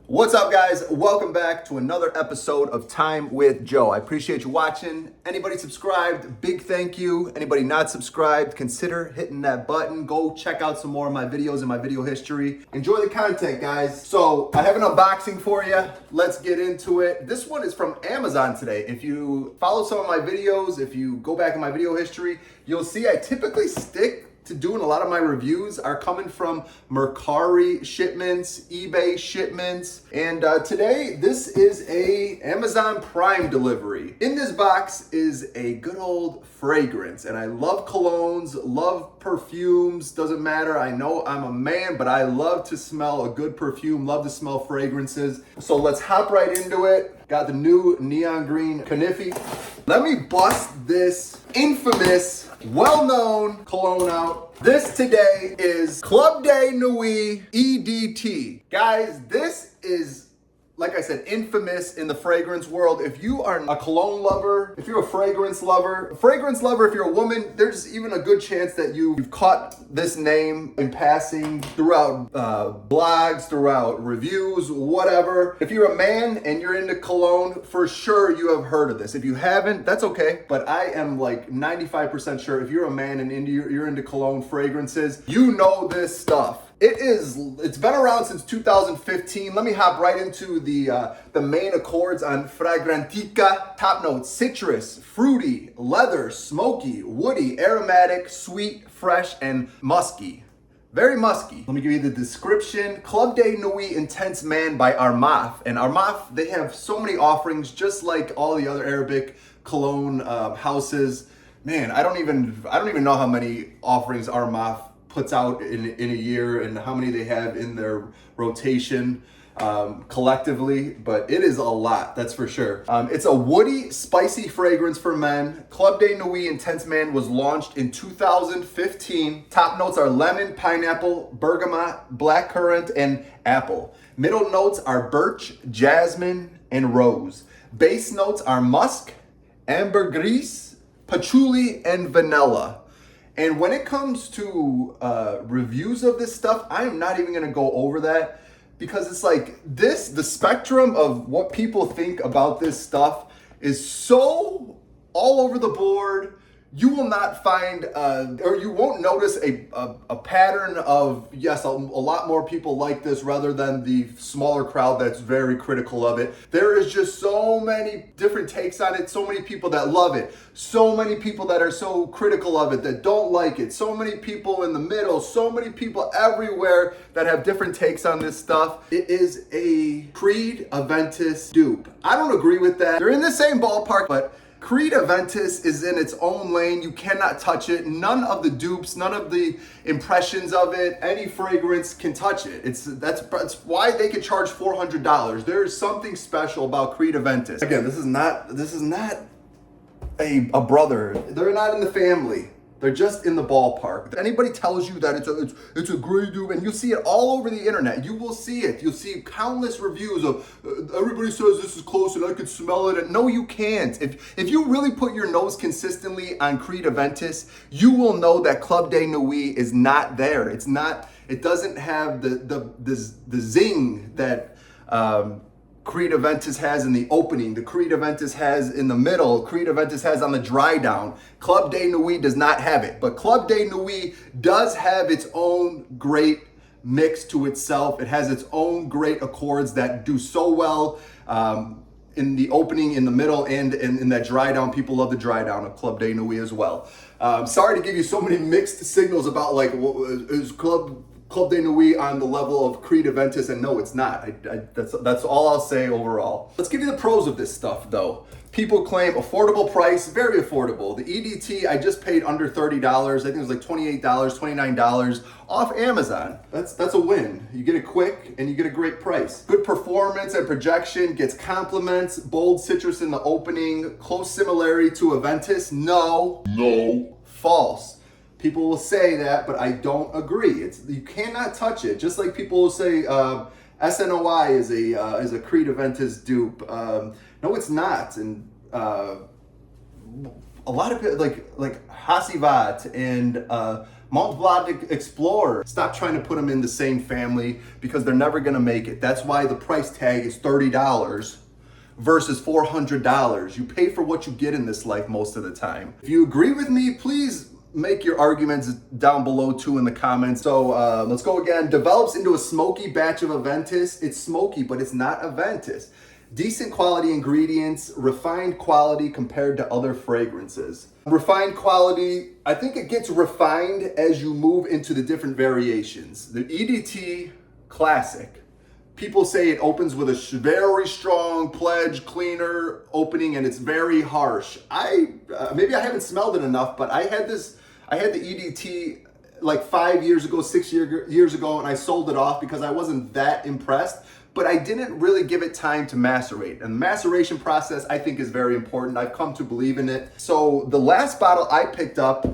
What's up, guys? Welcome back to another episode of Time with Joe. I appreciate you watching. Anybody subscribed, big thank you. Anybody not subscribed, consider hitting that button. Go check out some more of my videos and my video history. Enjoy the content, guys. So I have an unboxing for you. Let's get into it. This one is from Amazon today. If you follow some of my videos, if you go back in my video history, you'll see I typically stick to doing a lot of my reviews are coming from Mercari shipments, eBay shipments, and today this is a Amazon Prime delivery. In this box is a good old fragrance, and I love colognes, love perfumes, doesn't matter. I know I'm a man, but I love to smell a good perfume, love to smell fragrances. So let's hop right into it. Got the new neon green Kniffy. Let me bust this infamous, well-known cologne out. This today is Club de Nuit EDT. Guys, this is, like I said, infamous in the fragrance world. If you are a cologne lover, if you're a fragrance lover, if you're a woman, there's even a good chance that you've caught this name in passing throughout blogs, throughout reviews, whatever. If you're a man and you're into cologne, for sure you have heard of this. If you haven't, that's okay. But I am like 95% sure if you're a man and you're into cologne fragrances, you know this stuff. It's been around since 2015. Let me hop right into the main accords on Fragrantica. Top notes: citrus, fruity, leather, smoky, woody, aromatic, sweet, fresh, and musky. Very musky. Let me give you the description. Club de Nuit Intense Man by Armaf. And Armaf, they have so many offerings, just like all the other Arabic cologne houses. Man, I don't even know how many offerings Armaf puts out in a year and how many they have in their rotation collectively, but it is a lot, that's for sure. It's a woody, spicy fragrance for men. Club de Nuit Intense Man was launched in 2015. Top notes are lemon, pineapple, bergamot, blackcurrant, and apple. Middle notes are birch, jasmine, and rose. Base notes are musk, ambergris, patchouli, and vanilla. And when it comes to reviews of this stuff, I'm not even gonna go over that because it's like this, the spectrum of what people think about this stuff is so all over the board. You will not find, or you won't notice a pattern of, yes, a lot more people like this rather than the smaller crowd that's very critical of it. There is just so many different takes on it, so many people that love it, so many people that are so critical of it that don't like it, so many people in the middle, so many people everywhere that have different takes on this stuff. It is a Creed Aventus dupe. I don't agree with that. They're in the same ballpark, but Creed Aventus is in its own lane. You cannot touch it. None of the dupes, none of the impressions of it, any fragrance can touch it. That's why they could charge $400. There is something special about Creed Aventus. Again, this is not a brother. They're not in the family. They're just in the ballpark. If anybody tells you that it's a great dupe, and you'll see it all over the internet. You will see it. You'll see countless reviews of everybody says this is close and I could smell it. And no, you can't. If you really put your nose consistently on Creed Aventus, you will know that Club de Nuit is not there. It's not. It doesn't have the zing that Creed Aventus has in the opening, the Creed Aventus has in the middle, Creed Aventus has on the dry down. Club de Nuit does not have it, but Club de Nuit does have its own great mix to itself. It has its own great accords that do so well in the opening, in the middle, and in that dry down. People love the dry down of Club de Nuit as well. Sorry to give you so many mixed signals about like, is Club de Nuit on the level of Creed Aventus, and no, it's not. That's all I'll say overall. Let's give you the pros of this stuff though. People claim affordable price, very affordable. The EDT, I just paid under $30. I think it was like $28, $29 off Amazon. That's a win. You get it quick and you get a great price. Good performance and projection, gets compliments, bold citrus in the opening, close similarity to Aventus. No. False. People will say that, but I don't agree. You cannot touch it. Just like people will say SNOI is a Creed Aventus dupe. No, it's not. And a lot of people like Hasivat and Mont Blanc Explorer. Stop trying to put them in the same family because they're never gonna make it. That's why the price tag is $30 versus $400. You pay for what you get in this life most of the time. If you agree with me, please make your arguments down below too in the comments. So let's go again. Develops into a smoky batch of Aventus. It's smoky, but it's not Aventus. Decent quality ingredients, refined quality compared to other fragrances. Refined quality, I think it gets refined as you move into the different variations. The EDT Classic. People say it opens with a very strong pledge cleaner opening and it's very harsh. Maybe I haven't smelled it enough, but I had the EDT like 5 years ago, 6 years ago, and I sold it off because I wasn't that impressed, but I didn't really give it time to macerate. And the maceration process I think is very important. I've come to believe in it. So the last bottle I picked up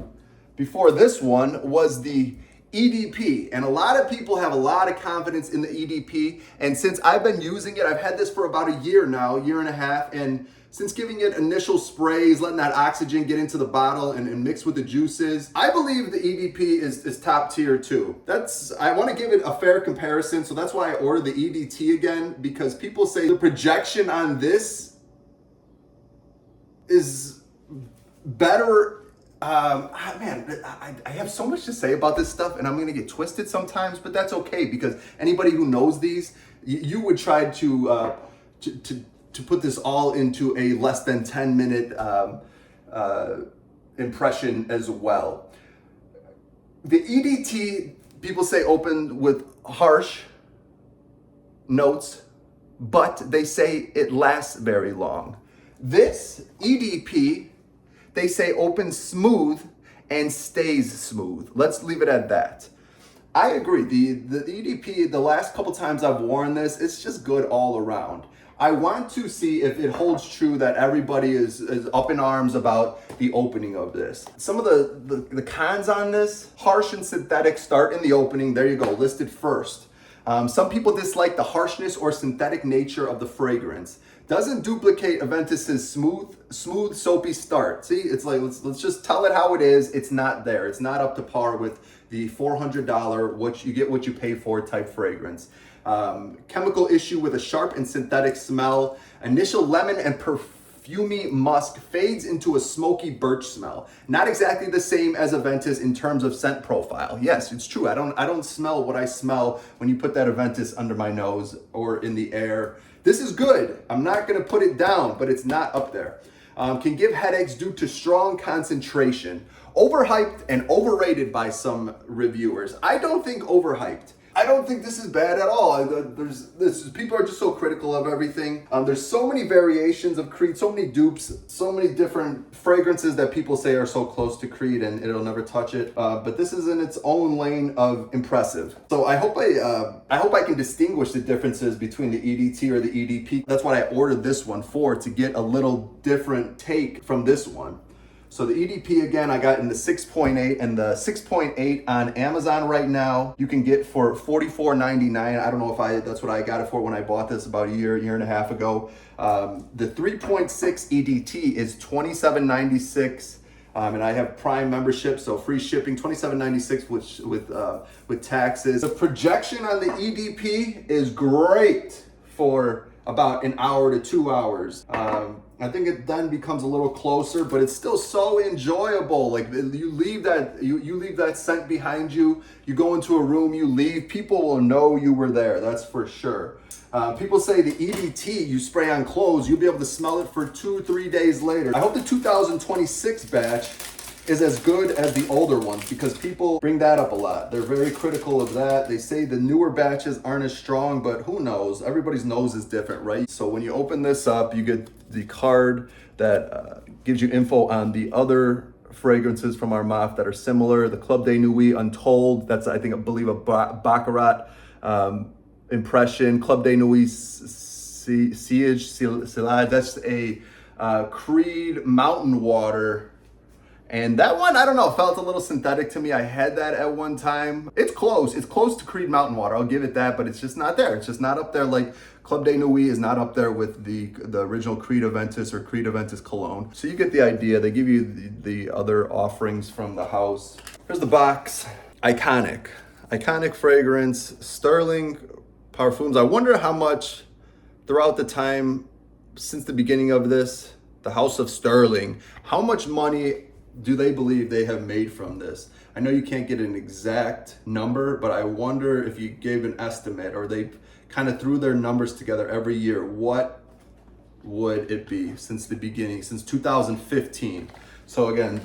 before this one was the EDP, and a lot of people have a lot of confidence in the EDP, and since I've been using it, I've had this for about a year now, year and a half, and since giving it initial sprays, letting that oxygen get into the bottle and mix with the juices, I believe the EDP is top tier too. I want to give it a fair comparison, so that's why I ordered the EDT again, because people say the projection on this is better. Man, I have so much to say about this stuff and I'm gonna get twisted sometimes, but that's okay because anybody who knows these, you would try to put this all into a less than 10-minute impression as well. The EDT, people say open with harsh notes, but they say it lasts very long. This EDP, they say opens smooth and stays smooth. Let's leave it at that. I agree. The EDP, the last couple times I've worn this, it's just good all around. I want to see if it holds true that everybody is up in arms about the opening of this. Some of the cons on this: harsh and synthetic start in the opening. There you go, listed first. Some people dislike the harshness or synthetic nature of the fragrance. Doesn't duplicate Aventus's smooth, soapy start. See, it's like, let's just tell it how it is. It's not there. It's not up to par with the $400, what you pay for type fragrance. Chemical issue with a sharp and synthetic smell. Initial lemon and perfumey musk fades into a smoky birch smell. Not exactly the same as Aventus in terms of scent profile. Yes, it's true. I don't smell what I smell when you put that Aventus under my nose or in the air. This is good. I'm not gonna put it down, but it's not up there. Can give headaches due to strong concentration. Overhyped and overrated by some reviewers. I don't think overhyped. I don't think this is bad at all. People are just so critical of everything. There's so many variations of Creed, so many dupes, so many different fragrances that people say are so close to Creed and it'll never touch it. But this is in its own lane of impressive. So I hope I can distinguish the differences between the EDT or the EDP. That's what I ordered this one for, to get a little different take from this one. So the EDP, again, I got in the 6.8, and the 6.8 on Amazon right now, you can get for $44.99. I don't know if that's what I got it for when I bought this about a year and a half ago. The 3.6 EDT is $27.96. And I have Prime membership, so free shipping, $27.96 with taxes. The projection on the EDP is great for about an hour to 2 hours. I think it then becomes a little closer, but it's still so enjoyable. Like you leave that scent behind you. You go into a room, you leave, people will know you were there. That's for sure. People say the EDT you spray on clothes, you'll be able to smell it for 2-3 days later. I hope the 2026 batch is as good as the older ones because people bring that up a lot. They're very critical of that. They say the newer batches aren't as strong, but who knows? Everybody's nose is different, right? So when you open this up, you get the card that gives you info on the other fragrances from our MOF that are similar. The Club de Nuit Untold, that's I believe a Baccarat impression. Club de Nuit Siege, that's a Creed Mountain Water. And that one, I don't know, felt a little synthetic to me. I had that at one time. It's close to Creed Mountain Water, I'll give it that, but it's just not there. It's just not up there. Like Club de Nuit is not up there with the original Creed Aventus or Creed Aventus Cologne. So you get the idea. They give you the other offerings from the house. Here's the box. Iconic fragrance, Sterling Parfums. I wonder how much throughout the time since the beginning of this, the House of Sterling, how much money do they believe they have made from this? I know you can't get an exact number, but I wonder if you gave an estimate or they kind of threw their numbers together every year, what would it be since the beginning, since 2015? So again,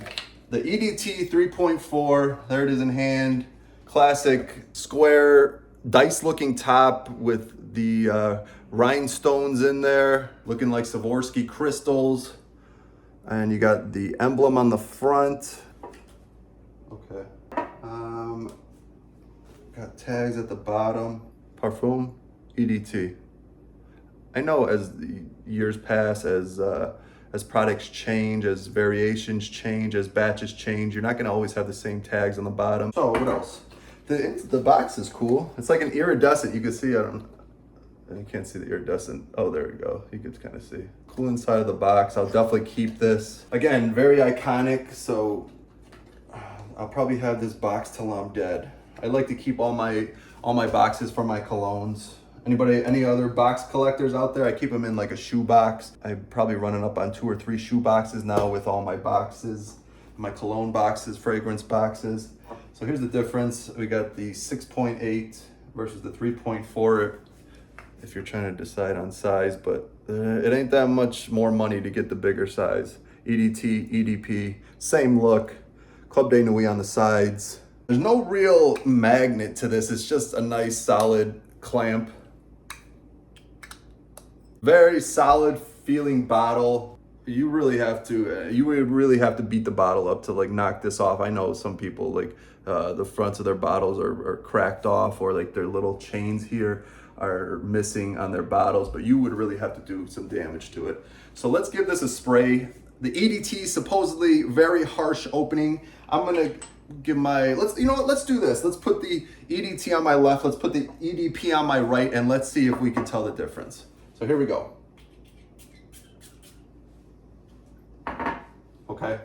the EDT 3.4, there it is in hand. Classic square dice looking top with the rhinestones in there, looking like Swarovski crystals. And you got the emblem on the front. Okay. Got tags at the bottom. Parfum, EDT. I know as the years pass, as products change, as variations change, as batches change, you're not gonna always have the same tags on the bottom. So what else? The box is cool. It's like an iridescent. You can see, you can't see the iridescent. Oh, there we go. You can kind of see. Cool inside of the box. I'll definitely keep this. Again, very iconic. So I'll probably have this box till I'm dead. I like to keep all my boxes for my colognes. Any other box collectors out there? I keep them in like a shoe box. I'm probably running up on 2 or 3 shoe boxes now with all my boxes, my cologne boxes, fragrance boxes. So here's the difference. We got the 6.8 versus the 3.4 if you're trying to decide on size, but it ain't that much more money to get the bigger size. EDT, EDP, same look, Club de Nuit on the sides. There's no real magnet to this. It's just a nice solid clamp. Very solid feeling bottle. You would really have to beat the bottle up to like knock this off. I know some people like the fronts of their bottles are cracked off, or like their little chains here are missing on their bottles, but you would really have to do some damage to it. So let's give this a spray. The EDT supposedly very harsh opening. I'm gonna give let's do this. Let's put the EDT on my left, let's put the EDP on my right, and let's see if we can tell the difference. So here we go. Okay.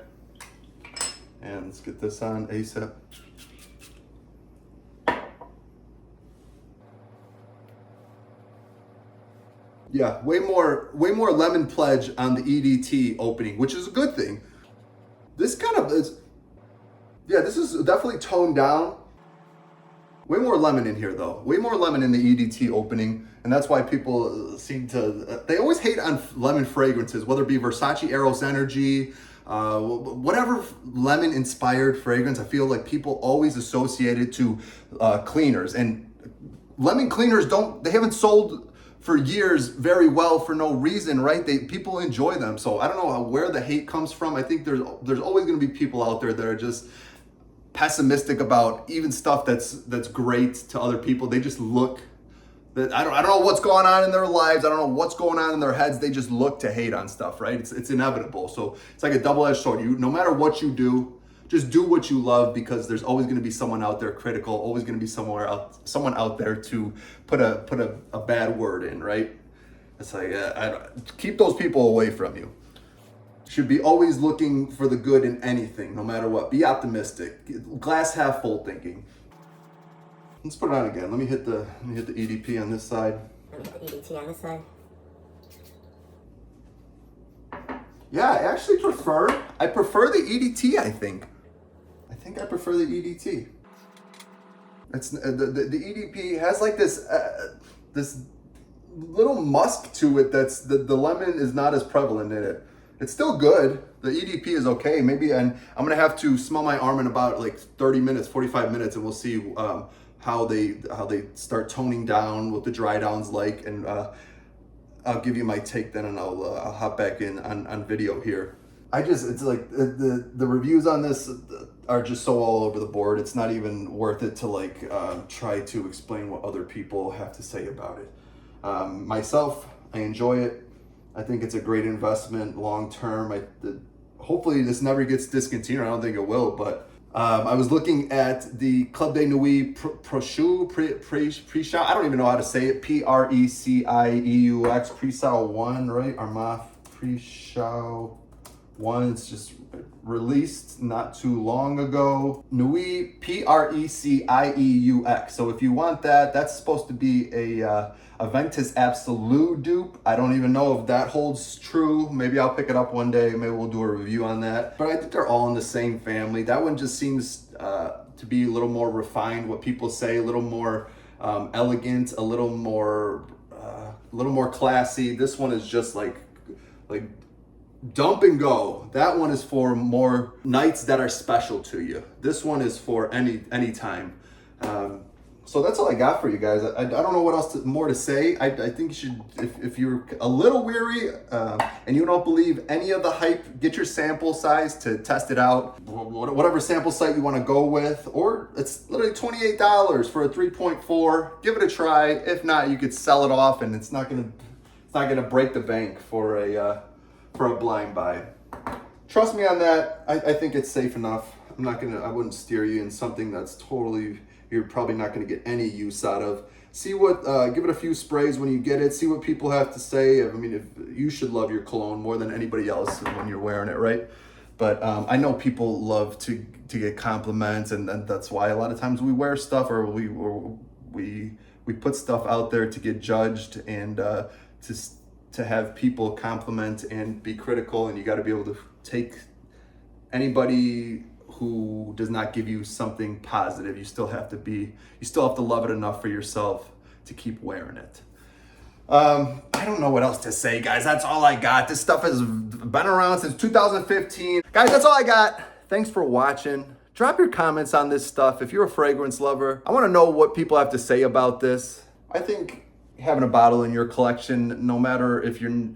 And let's get this on ASAP. Yeah, way more lemon pledge on the EDT opening, which is a good thing. This kind of is, yeah, this is definitely toned down. Way more lemon in here though. Way more lemon in the EDT opening. And that's why people seem to, they always hate on lemon fragrances, whether it be Versace Eros Energy, whatever lemon inspired fragrance. I feel like people always associate it to cleaners, and lemon cleaners they haven't sold for years very well for no reason, right? People enjoy them. So I don't know where the hate comes from. I think there's always gonna be people out there that are just pessimistic about even stuff that's great to other people. They just look, I don't know what's going on in their lives. I don't know what's going on in their heads. They just look to hate on stuff, right? It's inevitable. So it's like a double-edged sword. No matter what you do, just do what you love, because there's always going to be someone out there critical, always going to be someone out there to put a bad word in, right? It's like, keep those people away from you. Should be always looking for the good in anything, no matter what. Be optimistic. Glass half full thinking. Let's put it on again. Let me hit the EDP on this side. Let me hit the EDT on this side. Yeah, I prefer the EDT, I think. I prefer the EDT. It's the EDP has like this little musk to it that's the lemon is not as prevalent in it. It's still good. The EDP is okay. Maybe, and I'm gonna have to smell my arm in about like 30 minutes, 45 minutes, and we'll see how they start toning down, what the dry down's like, and I'll give you my take then, and I'll hop back in on video here. It's like the reviews on this are just so all over the board. It's not even worth it to like try to explain what other people have to say about it. Myself, I enjoy it. I think it's a great investment long term. hopefully this never gets discontinued. I don't think it will, but I was looking at the Club de Nuit Precieux. I don't even know how to say it. Precieux, Precieux 1, right? Armaf Precieux 1. It's just released not too long ago. Nuit, Precieux. So if you want that, that's supposed to be a Ventus Absolute dupe. I don't even know if that holds true. Maybe I'll pick it up one day. Maybe we'll do a review on that. But I think they're all in the same family. That one just seems to be a little more refined, what people say, a little more elegant, a little more classy. This one is just like dump and go. That one is for more nights that are special to you. This one is for any time. So that's all I got for you guys. I don't know what else more to say. I think you should, if you're a little weary and you don't believe any of the hype, get your sample size to test it out. Whatever sample site you want to go with, or it's literally $28 for a 3.4. Give it a try. If not, you could sell it off, and it's not gonna break the bank for a blind buy. Trust me on that. I think it's safe enough. I wouldn't steer you in something that's totally, you're probably not going to get any use out of. See what, give it a few sprays when you get it. See what people have to say. I mean, if you should love your cologne more than anybody else when you're wearing it, right? But I know people love to get compliments, and that's why a lot of times we wear stuff, or we put stuff out there to get judged, and to have people compliment and be critical. And you got to be able to take anybody who does not give you something positive. You still have to love it enough for yourself to keep wearing it. I don't know what else to say, guys. That's all I got. This stuff has been around since 2015. Guys, that's all I got. Thanks for watching. Drop your comments on this stuff. If you're a fragrance lover, I want to know what people have to say about this. I think having a bottle in your collection, no matter if you're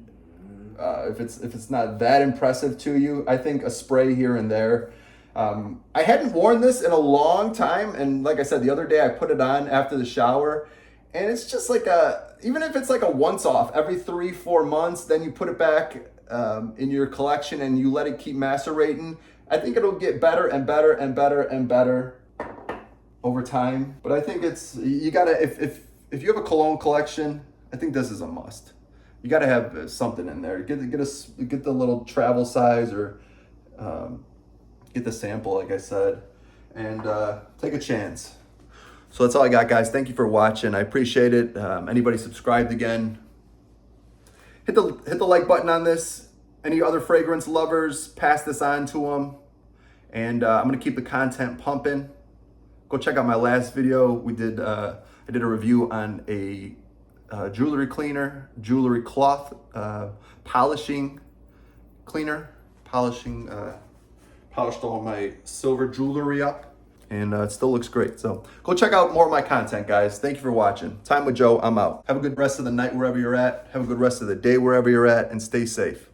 if it's not that impressive to you, I think a spray here and there. I hadn't worn this in a long time, and like I said, the other day I put it on after the shower, and it's just like even if it's like a once off every 3-4 months, then you put it back in your collection and you let it keep macerating. I think it'll get better and better and better and better over time. But I think you gotta, if you have a cologne collection, I think this is a must. You gotta have something in there. Get the little travel size, or get the sample, like I said, and take a chance. So that's all I got, guys. Thank you for watching. I appreciate it. Anybody subscribed again, hit the like button on this. Any other fragrance lovers, pass this on to them. And I'm gonna keep the content pumping. Go check out my last video. I did a review on a jewelry cloth polishing cleaner. Polished all my silver jewelry up, and it still looks great. So go check out more of my content, guys. Thank you for watching. Time with Joe, I'm out. Have a good rest of the night wherever you're at. Have a good rest of the day wherever you're at, and stay safe.